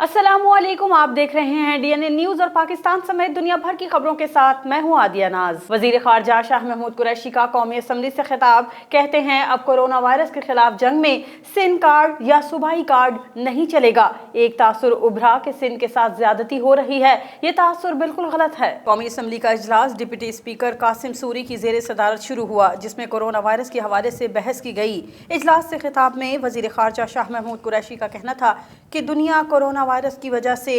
अस्सलामुअलैकुम, आप देख रहे हैं डीएनए न्यूज और पाकिस्तान समेत दुनिया भर की खबरों के साथ मैं हूं आदिया नाज। वजीर खारजा शाह महमूद कुरैशी का कौमी असम्बली से खिताब, कहते हैं अब कोरोना वायरस के खिलाफ जंग में सिन कार्ड या सूबाई कार्ड नहीं चलेगा। एक तासुर उभरा कि सिन के साथ ज्यादती हो रही है, ये तासुर बिल्कुल गलत है। कौमी असम्बली का इजलास डिप्टी स्पीकर कासिम सूरी की जेर सदारत शुरू हुआ, जिसमें कोरोना वायरस के हवाले से बहस की गई। इजलास से खिताब में वजीर खारजा शाह महमूद कुरैशी का कहना था कि दुनिया कोरोना वायरस की वजह से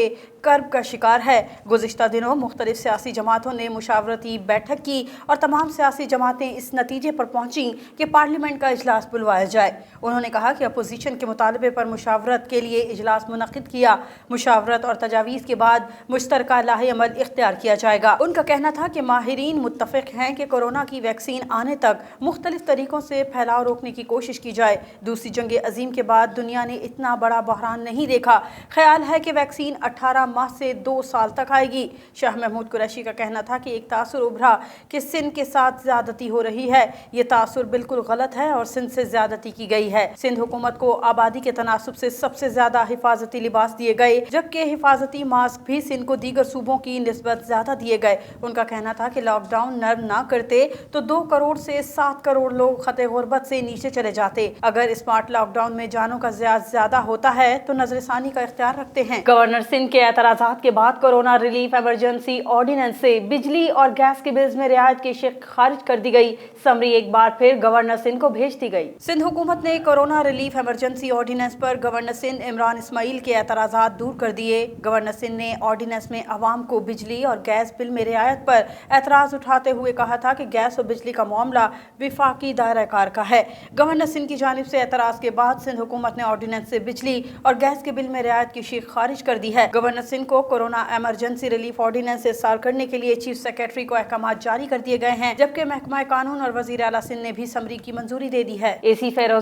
कर्ब का शिकार है। गुज़िश्ता दिनों मुख्तलिफ सियासी जमातों ने मुशावरती बैठक की और तमाम सियासी जमातें इस नतीजे पर पहुंची कि पार्लियामेंट का इजलास बुलवाया जाए। उन्होंने कहा कि अपोजिशन के मुतालबे पर मुशावरत के लिए इजलास मुनक्किद किया। मुशावरत और तजावीज़ के बाद मुश्तरका लाहे अमल इख्तियार किया जाएगा। उनका कहना था कि माहिरीन मुत्तफ़िक़ हैं कि कोरोना की वैक्सीन आने तक मुख्तलिफ तरीक़ों से फैलाव रोकने की कोशिश की जाए। दूसरी जंग अजीम के बाद दुनिया ने इतना बड़ा बहरान नहीं देखा। ख्याल है कि वैक्सीन 18 माह से 2 साल तक आएगी। शाह महमूद कुरैशी का कहना था कि एक तासुर उभरा कि सिंध के साथ ज्यादती हो रही है। ये तासुर बिल्कुल गलत है और सिंध से ज्यादती की गई है। सिंध हुकूमत को आबादी के तनासुब से सबसे ज्यादा हिफाजती लिबास दिए गए, जबकि हिफाजती मास्क भी सिंध को दीगर सूबों की निस्बत ज्यादा दिए गए। उनका कहना था कि लॉकडाउन नर्म ना करते तो 2 करोड़ से 7 करोड़ लोग खते गुर्बत से नीचे चले जाते। अगर स्मार्ट लॉकडाउन में जानों का ज्यादा होता है तो नजरसानी का इख्तियार रखते हैं। गवर्नर सिंध के एतराज़ात के बाद कोरोना रिलीफ इमरजेंसी ऑर्डिनेंस से बिजली और गैस के बिल्स में रियायत की शेख खारिज कर दी गई। समरी एक बार फिर गवर्नर सिंध को भेज दी गई। सिंध हुकूमत ने कोरोना रिलीफ इमरजेंसी ऑर्डिनेंस पर गवर्नर सिंध इमरान इस्माइल के एतराज़ात दूर कर दिए। गवर्नर सिंध ने ऑर्डिनेंस में अवाम को बिजली और गैस बिल में रियायत पर एतराज़ उठाते हुए कहा था कि गैस और बिजली का मामला विफाकी दायरा कार का है। गवर्नर सिंध की जानिब से एतराज़ के बाद सिंध हुकूमत ने ऑर्डिनेंस से बिजली और गैस के बिल में रियायत की शेख खारिज कर दी है। गवर्नर सिंध को कोरोना इमरजेंसी रिलीफ ऑर्डिनेंस से सार करने के लिए चीफ सेक्रेटरी को अहकाम जारी कर दिए गए हैं, जबकि महकमा कानून और वजीर आला सिंध ने भी समरी की मंजूरी दे दी है। एसी फेरोज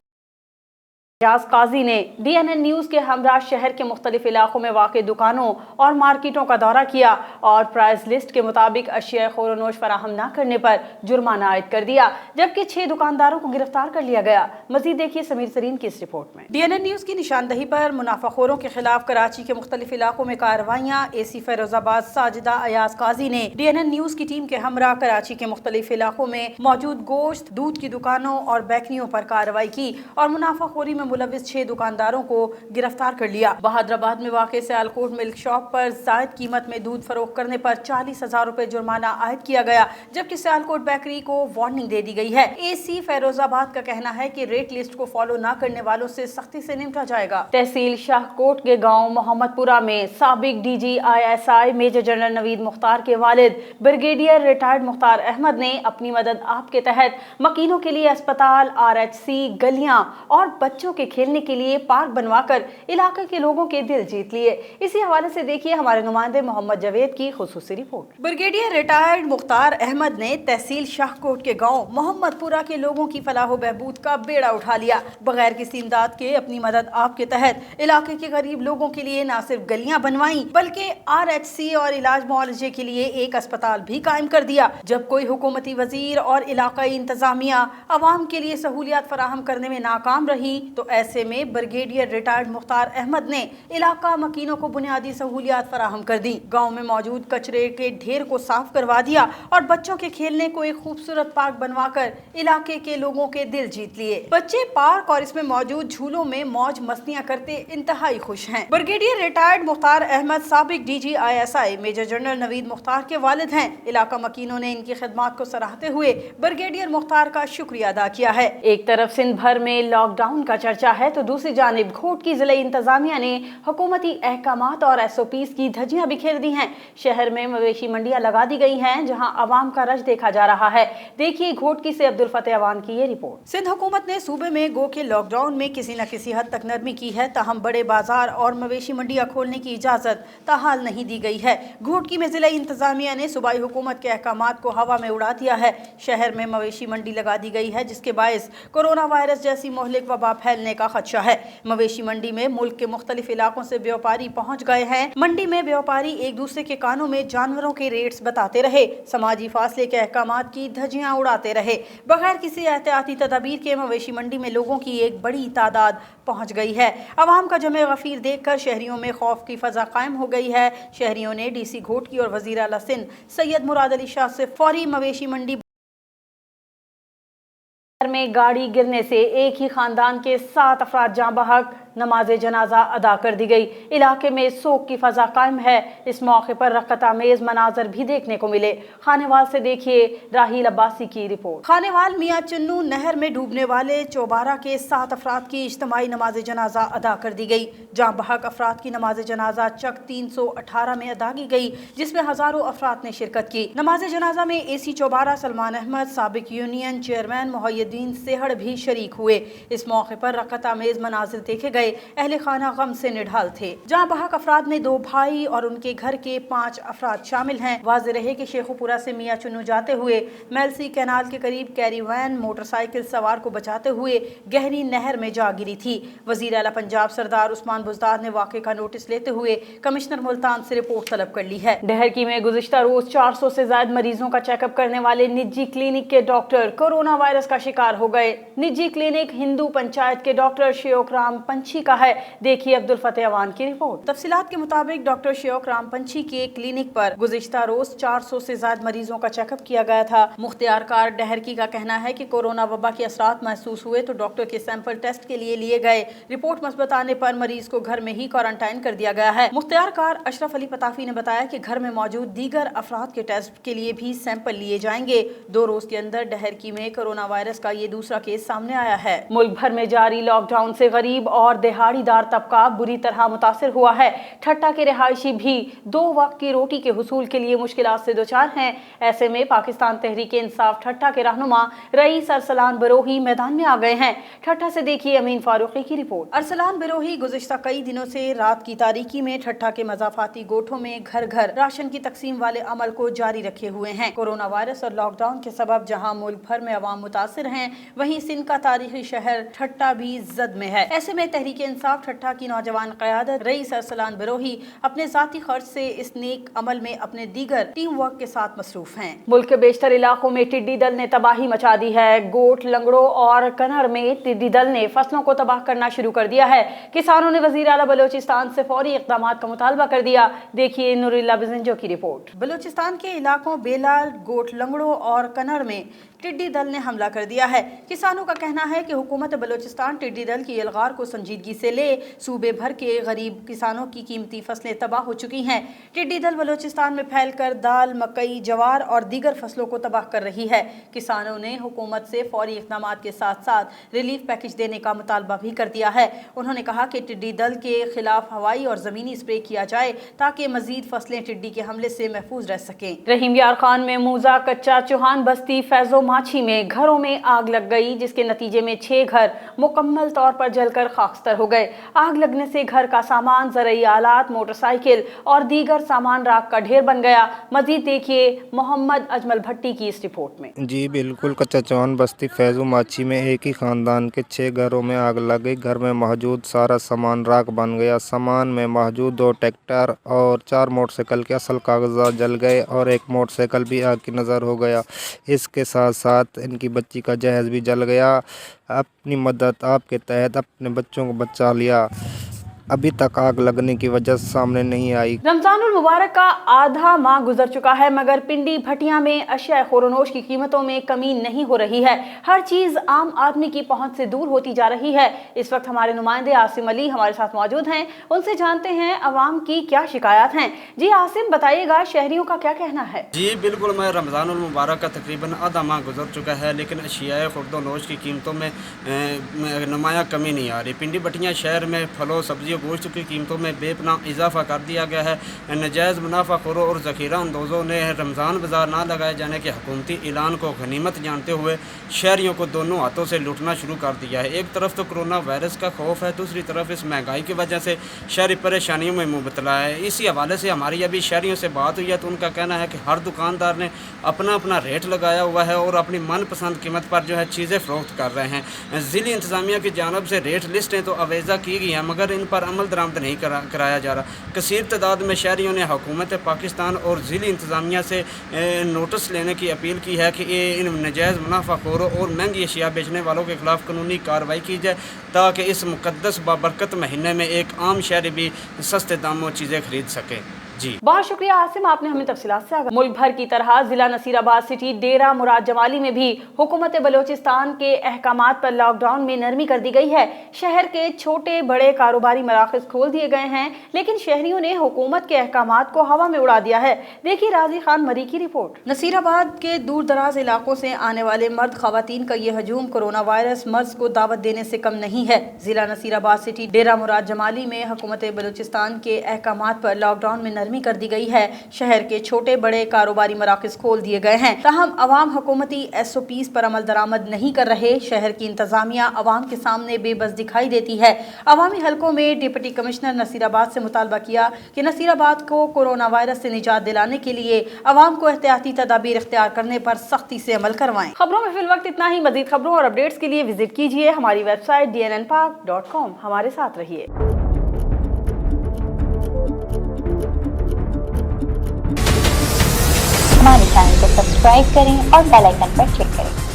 एजाज काजी ने डीएनए न्यूज के हमरा शहर के मुख्तलिफ इलाकों में वाक़ दुकानों और मार्केटों का दौरा किया और प्राइस लिस्ट के मुताबिक अशिया खोरोनोश फराहम न करने पर जुर्माना आयद कर दिया, जबकि 6 दुकानदारों को गिरफ्तार कर लिया गया। मजीद देखिए समीर सरीन की इस रिपोर्ट में। डीएनए न्यूज की निशानदही पर मुनाफाखोरों के खिलाफ कराची के मुख्तलिफ इलाकों में कार्रवाइयाँ। एसी फैरोजाबाद साजिदा अयाज काजी ने डीएनए न्यूज की टीम के हमरा कराची के मुख्तलिफ इलाकों में मौजूद गोश्त, दूध की दुकानों और बेकरियों पर कार्रवाई की और मुनाफाखोरी में मुलविस 6 दुकानदारों को गिरफ्तार कर लिया। बहादुराबाद में वाक़े सियालकोट मिल्क शॉप पर जायद कीमत में दूध फरोख्त करने पर 40,000 रुपए जुर्माना आयद किया गया, जबकि सियालकोट बेकरी को वार्निंग दे दी गई है। एसी फैरोजाबाद का कहना है कि रेट लिस्ट को फॉलो न करने वालों से सख्ती से निपटा जाएगा। तहसील शाहकोट के गाँव मोहम्मदपुरा में साबिक DGISI major general Naveed Mukhtar के वालिद ब्रिगेडियर रिटायर्ड मुख्तार अहमद ने अपनी मदद आप के तहत मकीनों के लिए अस्पताल, RHC, गलियां और बच्चों के खेलने के लिए पार्क बनवाकर इलाके के लोगों के दिल जीत लिए। इसी हवाले से देखिए हमारे नुमाइंदे मोहम्मद जावेद की खुसूसी रिपोर्ट। ब्रिगेडियर रिटायर्ड मुख्तार अहमद ने तहसील शाहकोट के गांव मोहम्मदपुरा के लोगों की फलाह बहबूद का बेड़ा उठा लिया। बगैर किसी इमदाद के अपनी मदद आपके तहत इलाके के गरीब लोगों के लिए न सिर्फ गलियां बनवाई बल्कि RHC और इलाज मुआलजे के लिए एक अस्पताल भी कायम कर दिया। जब कोई हुकूमती वजीर और इलाकाई इंतजामिया अवाम के लिए सहूलियात फराहम करने में नाकाम रही तो ऐसे में ब्रिगेडियर रिटायर्ड मुख्तार अहमद ने इलाका मकीनों को बुनियादी सहूलियात फराहम कर दी। गांव में मौजूद कचरे के ढेर को साफ करवा दिया और बच्चों के खेलने को एक खूबसूरत पार्क बनवाकर इलाके के लोगों के दिल जीत लिए। बच्चे पार्क और इसमें मौजूद झूलों में मौज मस्तियां करते इंतहाई खुश हैं। ब्रिगेडियर रिटायर्ड मुख्तार अहमद साबिक DGISI major general Naveed Mukhtar के वालिद हैं। इलाका मकीनों ने इनकी खिदमत को सराहते हुए ब्रिगेडियर मुख्तार का शुक्रिया अदा किया है। एक तरफ सिंध भर में लॉकडाउन का चर्चा है तो दूसरी जानिब घोट की जिले इंतजामिया ने हुकूमती अहकामात और SOPs की धज्जियां बिखेर दी हैं। शहर में मवेशी मंडियां लगा दी गई हैं जहां अवाम का रश देखा जा रहा है। देखिए घोटकी से अब्दुल फतेह अवान की ये रिपोर्ट। सिंध हुकूमत ने सूबे में गो के लॉकडाउन में किसी न किसी हद तक नरमी की है, ताहम बड़े बाजार और मवेशी मंडियां खोलने की इजाजत ताहाल नहीं दी गई है। घोटकी में जिला इंतजामिया ने सूबाई हुकूमत के अहकामात को हवा में उड़ा दिया है। शहर में मवेशी मंडी लगा दी गई है जिसके बायस कोरोना वायरस जैसी मोहलिक वबा फैलने پھیلنے کا خدشہ ہے۔ مویشی منڈی میں ملک کے مختلف علاقوں سے بیوپاری پہنچ گئے ہیں۔ منڈی میں بیوپاری ایک دوسرے کے کانوں میں جانوروں کے ریٹس بتاتے رہے، سماجی فاصلے کے احکامات کی دھجیاں اڑاتے رہے۔ بغیر کسی احتیاطی تدابیر کے مویشی منڈی میں لوگوں کی ایک بڑی تعداد پہنچ گئی ہے۔ عوام کا جمع غفیر دیکھ کر شہریوں میں خوف کی فضا قائم ہو گئی ہے۔ شہریوں نے ڈی سی گھوٹکی اور وزیر اعلیٰ سندھ سید مراد علی شاہ سے فوری مویشی منڈی میں گاڑی گرنے سے ایک ہی خاندان کے 7 افراد جاں بحق، نماز جنازہ ادا کر دی گئی۔ علاقے میں سوگ کی فضا قائم ہے۔ اس موقع پر رقت آمیز مناظر بھی دیکھنے کو ملے۔ خانیوال سے دیکھیے راحیل عباسی کی رپورٹ۔ خانیوال میاں چنو نہر میں ڈوبنے والے چوبارہ کے 7 افراد کی اجتماعی نماز جنازہ ادا کر دی گئی۔ جاں بحق افراد کی نماز جنازہ چک 318 میں ادا کی گئی، جس میں ہزاروں افراد نے شرکت کی۔ نماز جنازہ میں اے سی چوبارہ سلمان احمد، سابق یونین چیئرمین محی الدین سہڑ بھی شریک ہوئے۔ اس موقع پر رقت آمیز مناظر دیکھے گئے۔ اہل خانہ غم سے نڈھال تھے۔ جاں بحق افراد میں 2 بھائی اور ان کے گھر کے 5 افراد شامل ہیں۔ واضح رہے کہ شیخو پورہ سے میاں چنو جاتے ہوئے میلسی کینال کے قریب کیری وین موٹر سائیکل سوار کو بچاتے ہوئے گہری نہر میں جا گری تھی۔ وزیر اعلیٰ پنجاب سردار عثمان بزدار نے واقعے کا نوٹس لیتے ہوئے کمشنر ملتان سے رپورٹ طلب کر لی ہے۔ ڈہرکی میں گزشتہ روز 400 سے زائد مریضوں کا چیک اپ کرنے والے نجی کلینک کے ڈاکٹر کورونا وائرس کا شکار ہو گئے۔ نجی کلینک ہندو پنچایت کے ڈاکٹر شیوک رام پنچھی کا ہے۔ دیکھیے عبدالفتح اوان کی رپورٹ۔ تفصیلات کے مطابق ڈاکٹر شیوک رام پنچھی کے کلینک پر گزشتہ روز 400 سے زائد مریضوں کا چیک اپ کیا گیا تھا۔ مختار کار ڈہرکی کا کہنا ہے کہ کورونا وبا کے اثرات محسوس ہوئے تو ڈاکٹر کے سیمپل ٹیسٹ کے لیے گئے۔ رپورٹ مثبت آنے پر مریض کو گھر میں ہی کوارنٹائن کر دیا گیا ہے۔ مختار کار اشرف علی پتافی نے بتایا کہ گھر میں موجود دیگر افراد کے ٹیسٹ کے لیے بھی سیمپل لیے جائیں گے۔ 2 روز کے اندر ڈہرکی میں کورونا وائرس کا یہ دوسرا کیس سامنے آیا ہے۔ ملک بھر میں جاری لاک ڈاؤن سے غریب اور دہاڑی دار طبقہ بری طرح متاثر ہوا ہے۔ ٹھٹا کے رہائشی بھی 2 وقت کی روٹی کے حصول کے لیے مشکلات سے دوچار ہیں۔ ایسے میں پاکستان تحریک انصاف ٹھٹا کے رہنما رئیس ارسلان بروہی میدان میں آ گئے ہیں۔ ٹھٹا سے دیکھیے امین فاروقی کی رپورٹ۔ ارسلان بروہی گزشتہ کئی دنوں سے رات کی تاریکی میں ٹھٹا کے مضافاتی گوٹھوں میں گھر گھر راشن کی تقسیم والے عمل کو جاری رکھے ہوئے ہیں۔ کورونا وائرس اور لاک ڈاؤن کے سبب جہاں ملک بھر میں عوام متاثر ہیں، وہیں سندھ کا تاریخی شہر ٹھٹا بھی زد میں ہے۔ ایسے میں تحریک انصاف ٹھٹا کی نوجوان قیادت رئیس ارسلان بروہی اپنے ذاتی خرچ سے اس نیک عمل میں اپنے دیگر ٹیم ورک کے ساتھ مصروف ہیں۔ ملک کے بیشتر علاقوں میں ٹڈی دل نے تباہی مچا دی ہے۔ گوٹ لنگڑوں اور کنر میں ٹڈی دل نے فصلوں کو تباہ کرنا شروع کر دیا ہے۔ کسانوں نے وزیر اعلیٰ بلوچستان سے فوری اقدامات کا مطالبہ کر دیا۔ دیکھیے نور اللہ بزنجو کی رپورٹ۔ بلوچستان کے علاقوں بیلال، گوٹ لنگڑوں اور کنر میں ٹڈی دل نے حملہ کر دیا ہے۔ کسانوں کا کہنا ہے کہ حکومت بلوچستان ٹڈی دل کی الغار کو سنجیدگی سے لے۔ صوبے بھر کے غریب کسانوں کی قیمتی فصلیں تباہ ہو چکی ہیں۔ ٹڈی دل بلوچستان میں پھیل کر دال، مکئی، جوار اور دیگر فصلوں کو تباہ کر رہی ہے۔ کسانوں نے حکومت سے فوری اقدامات کے ساتھ ساتھ ریلیف پیکج دینے کا مطالبہ بھی کر دیا ہے۔ انہوں نے کہا کہ ٹڈی دل کے خلاف ہوائی اور زمینی اسپرے کیا جائے تاکہ مزید فصلیں ٹڈی کے حملے سے محفوظ رہ سکیں۔ رحیم یار خان میں موزہ کچا چوہان بستی فیضو ماچھی میں گھروں میں آگ لگ گئی، جس کے نتیجے میں 6 گھر مکمل طور پر جل کر خاکستر ہو گئے۔ آگ لگنے سے گھر کا سامان، زرعی آلات، موٹر سائیکل اور دیگر سامان راکھ کا ڈھیر بن گیا۔ مزید دیکھیے محمد اجمل بھٹی کی اس رپورٹ میں۔ جی بالکل، کچا چوہان بستی فیضو ماچھی میں ایک ہی خاندان کے 6 گھروں میں آگ لگ گئی۔ گھر میں موجود سارا سامان راکھ بن گیا۔ سامان میں موجود 2 ٹریکٹر اور 4 موٹر سائیکل کے اصل کاغذات جل گئے اور ایک موٹر سائیکل بھی آگ کی نظر ہو گیا۔ اس کے ساتھ ساتھ ان کی بچی کا جہیز بھی جل گیا۔ اپنی مدد آپ کے تحت اپنے بچوں کو بچا لیا۔ ابھی تک آگ لگنے کی وجہ سامنے نہیں آئی۔ رمضان المبارک کا آدھا ماہ گزر چکا ہے، مگر پنڈی بھٹیاں میں اشیاء خورونوش کی قیمتوں میں کمی نہیں ہو رہی ہے۔ ہر چیز عام آدمی کی پہنچ سے دور ہوتی جا رہی ہے۔ اس وقت ہمارے نمائندے عاصم علی ہمارے ساتھ موجود ہیں، ان سے جانتے ہیں عوام کی کیا شکایات ہیں۔ جی عاصم، بتائیے گا شہریوں کا کیا کہنا ہے؟ جی بالکل، میں رمضان المبارک کا تقریباً آدھا ماہ گزر چکا ہے، لیکن اشیاء خورد و نوش کی قیمتوں میں نمایاں کمی نہیں آ رہی۔ پنڈی بھٹیاں شہر میں پھلوں سبزیوں गोश्त की कीमतों में बेपनाह इजाफा कर दिया गया है। नजायज़ मुनाफाखोरों और ज़ख़ीरा अंदोज़ों ने रमज़ान बाज़ार ना लगाए जाने के हुकूमती ऐलान को गनीमत जानते हुए शहरियों को दोनों हाथों से लूटना शुरू कर दिया है। एक तरफ तो कोरोना वायरस का खौफ है, दूसरी तरफ इस महंगाई की वजह से शहरी परेशानियों में मुबतला है। इसी हवाले से हमारी अभी शहरियों से बात हुई है तो उनका कहना है कि हर दुकानदार ने अपना अपना रेट लगाया हुआ है और अपनी मनपसंद कीमत पर जो है चीज़ें फ़रोख्त कर रहे हैं। ज़िली इंतज़ामिया की जानब से रेट लिस्टें तो अवेज़ा की गई हैं मगर इन पर अमल दरामद नहीं कराया जा रहा। कसीर तादाद में शहरियों ने हुकूमत पाकिस्तान और ज़िली इंतज़ामिया से नोटिस लेने की अपील की है कि इन नजायज़ मुनाफाखोरों और महंगी अशिया बेचने वालों के खिलाफ कानूनी कार्रवाई की जाए ताकि इस मुक़द्दस बाबरकत महीने में एक आम शहरी भी सस्ते दामों चीज़ें खरीद सके। जी बहुत शुक्रिया आसिम, आपने हमें तफसीलात से आगाह। मुल्क भर की तरह जिला नसीराबाद सिटी डेरा मुराद जमाली में भी हुकूमत बलोचिस्तान के अहकामात पर लॉकडाउन में नरमी कर दी गई है। शहर के छोटे बड़े कारोबारी मराकज़ खोल दिए गए हैं लेकिन शहरियों ने हुकूमत के अहकामात को हवा में उड़ा दिया है। देखिए राजी खान मरी की रिपोर्ट। नसीराबाद के दूर दराज इलाकों से आने वाले मर्द खवातीन का ये हजूम कोरोना वायरस मर्ज को दावत देने से कम नहीं है। जिला नसीराबाद सिटी डेरा मुराद जमाली में हुकूमत बलोचिस्तान के अहकामात पर लॉकडाउन में कर दी गई है। शहर के छोटे बड़े कारोबारी मराकज़ खोल दिए गए हैं ताहम अवाम हुकूमती SOPs पर अमल दरामद नहीं कर रहे। शहर की इंतजामिया अवाम के सामने बेबस दिखाई देती है। अवामी हलकों में डिप्टी कमिश्नर नसीराबाद से मुतालबा किया कि नसीराबाद को कोरोना वायरस से निजात दिलाने के लिए अवाम को एहतियाती तदाबीर इख्तियार करने पर सख्ती से अमल करवाएं। खबरों में फिल वक्त इतना ही। मजीद खबरों और अपडेट्स के लिए विजिट कीजिए हमारी वेबसाइट dnnpak.com। हमारे साथ रहिए। हमारे चैनल को सब्सक्राइब करें और बेल आइकन पर क्लिक करें।